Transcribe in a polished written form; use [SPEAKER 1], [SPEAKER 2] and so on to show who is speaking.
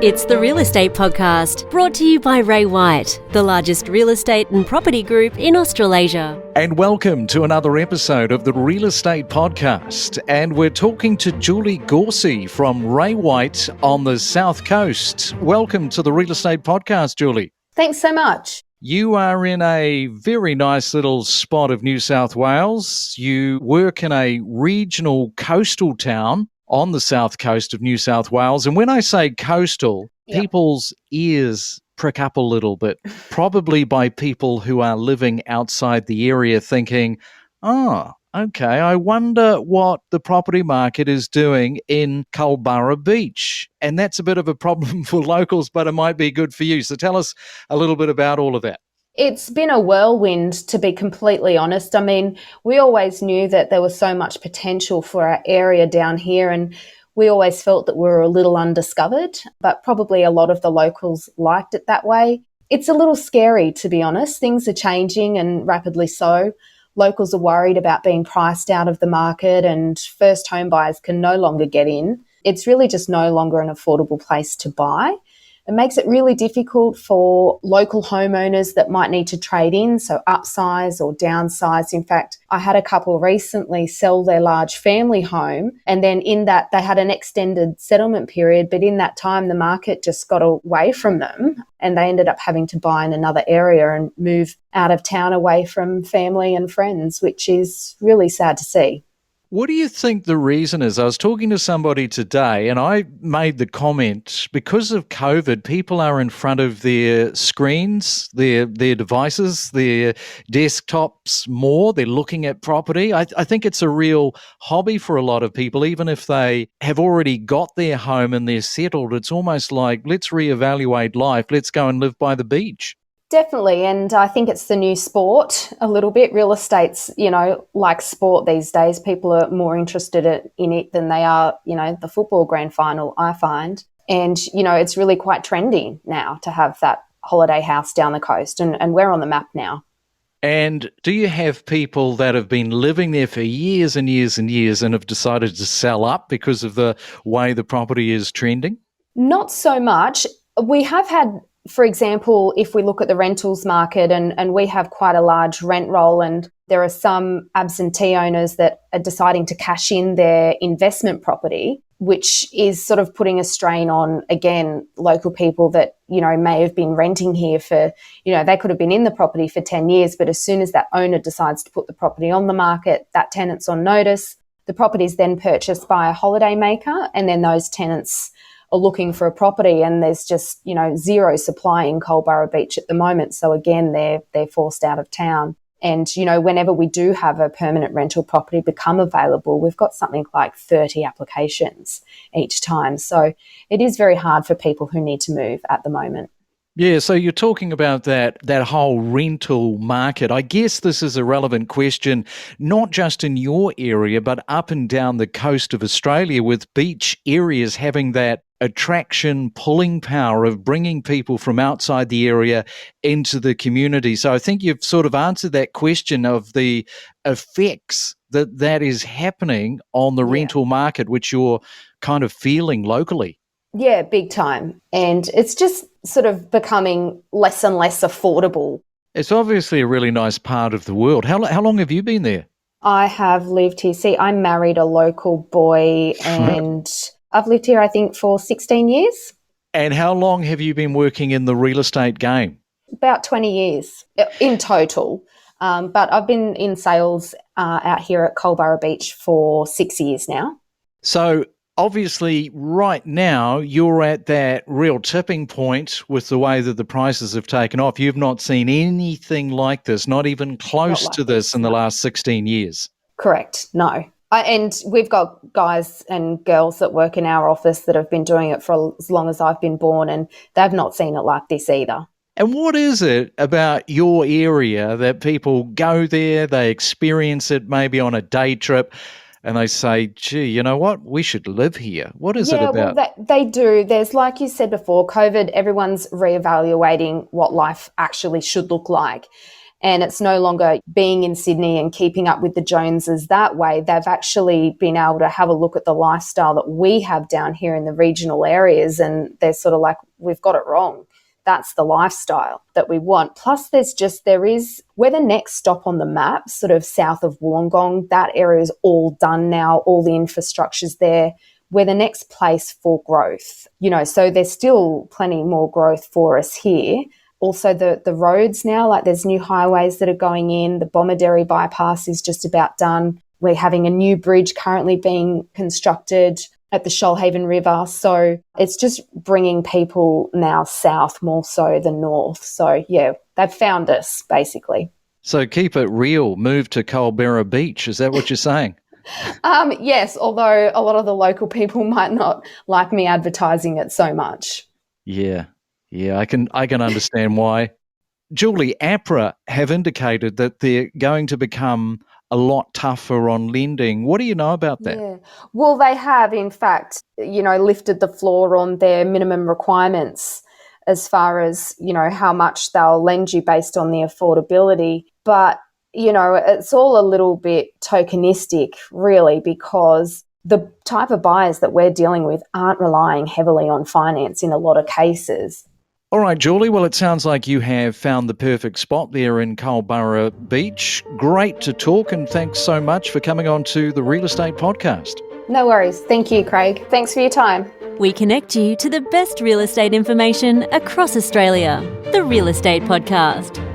[SPEAKER 1] It's the Real Estate Podcast, brought to you by Ray White, the largest real estate and property group in Australasia.
[SPEAKER 2] And welcome to another episode of the Real Estate Podcast. And we're talking to Julie Gauci from Ray White on the South Coast. Welcome to the Real Estate Podcast, Julie.
[SPEAKER 3] Thanks so much.
[SPEAKER 2] You are in a very nice little spot of New South Wales. You work in a regional coastal town on the south coast of New South Wales. And when I say coastal, people's ears prick up a little bit, probably by people who are living outside the area thinking, okay, I wonder what the property market is doing in Culburra Beach. And that's a bit of a problem for locals, but it might be good for you. So tell us a little bit about all of that.
[SPEAKER 3] It's been a whirlwind, to be completely honest. I mean, we always knew that there was so much potential for our area down here, and we always felt that we were a little undiscovered, but probably a lot of the locals liked it that way. It's a little scary, to be honest. Things are changing, and rapidly so. Locals are worried about being priced out of the market, and first home buyers can no longer get in. It's really just no longer an affordable place to buy. It makes it really difficult for local homeowners that might need to trade in, so upsize or downsize. In fact, I had a couple recently sell their large family home, and then in that they had an extended settlement period, but in that time the market just got away from them and they ended up having to buy in another area and move out of town away from family and friends, which is really sad to see.
[SPEAKER 2] What do you think the reason is? I was talking to somebody today and I made the comment, because of COVID, people are in front of their screens, their devices, their desktops more. They're looking at property. I think it's a real hobby for a lot of people, even if they have already got their home and they're settled. It's almost like, let's reevaluate life. Let's go and live by the beach.
[SPEAKER 3] Definitely, and I think it's the new sport a little bit. Real estate's, like sport these days. People are more interested in it than they are, the football grand final, I find. And, it's really quite trendy now to have that holiday house down the coast, and we're on the map now.
[SPEAKER 2] And do you have people that have been living there for years and years and years and have decided to sell up because of the way the property is trending?
[SPEAKER 3] Not so much. We have had, for example, if we look at the rentals market, and we have quite a large rent roll, and there are some absentee owners that are deciding to cash in their investment property, which is sort of putting a strain on, again, local people that, may have been renting here for, they could have been in the property for 10 years, but as soon as that owner decides to put the property on the market, that tenant's on notice. The property is then purchased by a holiday maker, and then those tenants are looking for a property, and there's just, zero supply in Culburra Beach at the moment. So again, they're forced out of town. And, whenever we do have a permanent rental property become available, we've got something like 30 applications each time. So it is very hard for people who need to move at the moment.
[SPEAKER 2] Yeah, so you're talking about that whole rental market. I guess this is a relevant question, not just in your area, but up and down the coast of Australia, with beach areas having that attraction, pulling power of bringing people from outside the area into the community. So I think you've sort of answered that question of the effects that is happening on the rental market, which you're kind of feeling locally.
[SPEAKER 3] Yeah, big time. And it's just sort of becoming less and less affordable.
[SPEAKER 2] It's obviously a really nice part of the world. How long have you been there?
[SPEAKER 3] I have lived here. See, I married a local boy and I've lived here, I think, for 16 years.
[SPEAKER 2] And how long have you been working in the real estate game?
[SPEAKER 3] About 20 years in total. But I've been in sales out here at Culburra Beach for 6 years now.
[SPEAKER 2] So obviously, right now, you're at that real tipping point with the way that the prices have taken off. You've not seen anything like this, not even close to this in the last 16 years.
[SPEAKER 3] Correct. No. And we've got guys and girls that work in our office that have been doing it for as long as I've been born, and they've not seen it like this either.
[SPEAKER 2] And what is it about your area that people go there, they experience it maybe on a day trip, and they say, gee, you know what, we should live here? What is it about?
[SPEAKER 3] Well, they do. There's, like you said before, COVID, everyone's reevaluating what life actually should look like. And it's no longer being in Sydney and keeping up with the Joneses that way. They've actually been able to have a look at the lifestyle that we have down here in the regional areas, and they're sort of like, we've got it wrong. That's the lifestyle that we want. Plus, we're the next stop on the map, sort of south of Wollongong. That area is all done now. All the infrastructure's there. We're the next place for growth. So there's still plenty more growth for us here. Also, the roads now, like there's new highways that are going in. The Bomaderry bypass is just about done. We're having a new bridge currently being constructed at the Shoalhaven River. So it's just bringing people now south more so than north. So, yeah, they've found us, basically.
[SPEAKER 2] So keep it real. Move to Culburra Beach. Is that what you're saying?
[SPEAKER 3] Yes, although a lot of the local people might not like me advertising it so much.
[SPEAKER 2] Yeah, I can understand why. Julie, APRA have indicated that they're going to become a lot tougher on lending. What do you know about that?
[SPEAKER 3] Yeah. Well, they have, in fact, lifted the floor on their minimum requirements as far as, how much they'll lend you based on the affordability. But, it's all a little bit tokenistic, really, because the type of buyers that we're dealing with aren't relying heavily on finance in a lot of cases.
[SPEAKER 2] All right, Julie, well, it sounds like you have found the perfect spot there in Culburra Beach. Great to talk, and thanks so much for coming on to the Real Estate Podcast.
[SPEAKER 3] No worries. Thank you, Craig. Thanks for your time.
[SPEAKER 1] We connect you to the best real estate information across Australia. The Real Estate Podcast.